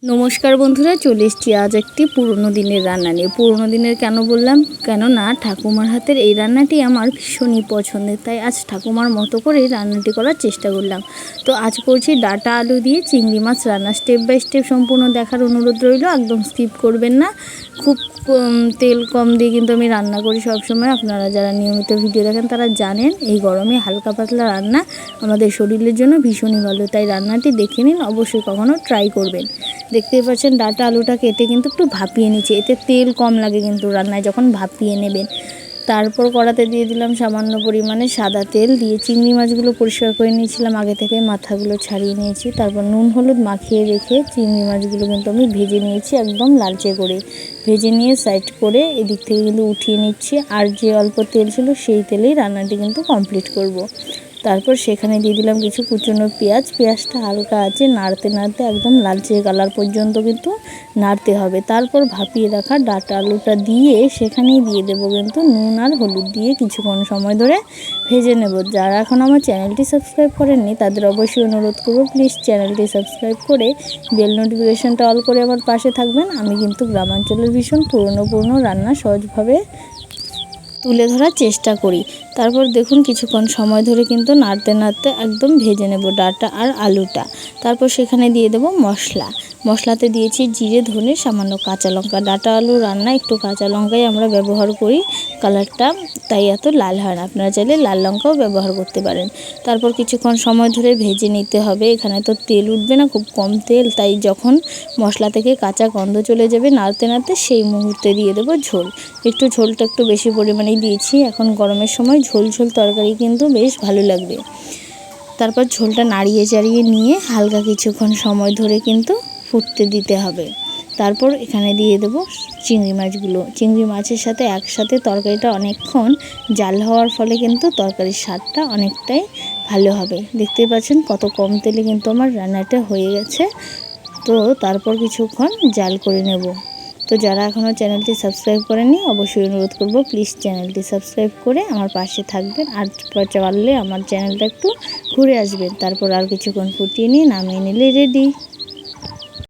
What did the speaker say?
নমস্কার বন্ধুরা, চলে এসেছি আজ একটি পুরনো দিনের রান্না নিয়ে। পুরনো দিনের কেন বললাম, কেননা ঠাকুমার হাতের এই রান্নাটি আমার ভীষণই পছন্দের, তাই আজ ঠাকুমার মতো করে রান্নাটি করার চেষ্টা করলাম। তো আজ করছি ডাটা আলু দিয়ে চিংড়ি মাছ রান্না। স্টেপ বাই স্টেপ সম্পূর্ণ দেখার অনুরোধ রইল, একদম স্কিপ করবেন না। খুব তেল কম দিয়ে কিন্তু আমি রান্না করি সবসময়। আপনারা যারা নিয়মিত ভিডিও দেখেন তারা জানেন এই গরমে হালকা পাতলা রান্না আমাদের শরীরের জন্য ভীষণই ভালো, তাই রান্নাটি দেখে নিন, অবশ্যই কখনও ট্রাই করবেন। দেখতেই পাচ্ছেন ডাটা আলুটা কেটে কিন্তু একটু ভাপিয়ে নিচ্ছি, এতে তেল কম লাগে কিন্তু রান্নায় যখন ভাপিয়ে নেবেন। তারপর কড়াতে দিয়ে দিলাম সামান্য পরিমাণে সাদা তেল, দিয়ে চিংড়ি মাছগুলো পরিষ্কার করে নিয়েছিলাম আগে থেকে, মাথাগুলো ছাড়িয়ে নিয়েছি। তারপর নুন হলুদ মাখিয়ে রেখে চিংড়ি মাছগুলো কিন্তু আমি ভেজে নিয়েছি একদম লালচে করে। ভেজে নিয়ে সাইড করে এদিক থেকে কিন্তু উঠিয়ে নিচ্ছি, আর যে অল্প তেল ছিল সেই তেলেই রান্নাটি কিন্তু কমপ্লিট করব। তারপর সেখানে দিয়ে দিলাম কিছু কুচনো পেঁয়াজটা হালকা আছে নাড়তে নাড়তে একদম লালচে কালার পর্যন্ত কিন্তু নাড়তে হবে। তারপর ভাপিয়ে রাখা ডাটা আলুটা দিয়ে সেখানেই দিয়ে দেবো কিন্তু নুন আর হলুদ দিয়ে কিছুক্ষণ সময় ধরে ভেজে নেব। যারা এখন আমার চ্যানেলটি সাবস্ক্রাইব করেননি তাদের অবশ্যই অনুরোধ করব, প্লিজ চ্যানেলটি সাবস্ক্রাইব করে বেল নোটিফিকেশনটা অল করে আমার পাশে থাকবেন। আমি কিন্তু গ্রামাঞ্চলের ভীষণ পুরনো রান্না সহজভাবে তুলে ধরার চেষ্টা করি। তারপর দেখুন কিছুক্ষণ সময় ধরে কিন্তু নাড়তে নাড়তে একদম ভেজে নেব ডাটা আর আলুটা। তারপর সেখানে দিয়ে দেব মশলাতে দিয়েছি জিরে, ধনে, সামান্য কাঁচা লঙ্কা। ডাটা আলু রান্না একটু কাঁচা লঙ্কাই আমরা ব্যবহার করি, কালারটা তাই এত লাল হয় না, আপনারা চাইলে লাল লঙ্কাও ব্যবহার করতে পারেন। তারপর কিছুক্ষণ সময় ধরে ভেজে নিতে হবে। এখানে তো তেল উঠবে না, খুব কম তেল, তাই যখন মশলা থেকে কাঁচা গন্ধ চলে যাবে নাড়তে নাড়তে সেই মুহূর্তে দিয়ে দেবো ঝোল। ঝোলটা একটু বেশি পরিমাণেই দিয়েছি, এখন গরমের সময় ঝোল তরকারি কিন্তু বেশ ভালো লাগবে। তারপর ঝোলটা নাড়িয়ে চাড়িয়ে নিয়ে হালকা কিছুক্ষণ সময় ধরে কিন্তু ফুটতে দিতে হবে। তারপর এখানে দিয়ে দেবো চিংড়ি মাছের সাথে একসাথে তরকারিটা অনেকক্ষণ জাল হওয়ার ফলে কিন্তু তরকারির স্বাদটা অনেকটাই ভালো হবে। দেখতে পাচ্ছেন কত কম তেলে কিন্তু আমার রান্নাটা হয়ে গেছে। তো তারপর কিছুক্ষণ জাল করে নেব। তো যারা এখনও চ্যানেলটি সাবস্ক্রাইব করেননি অবশ্যই অনুরোধ করব, প্লিজ চ্যানেলটি সাবস্ক্রাইব করে আমার পাশে থাকবেন, আর পারলে আমার চ্যানেলটা একটু ঘুরে আসবেন। তারপর আর কিছুক্ষণ ফুটিয়ে নিয়ে নামিয়ে নিলে রেডি।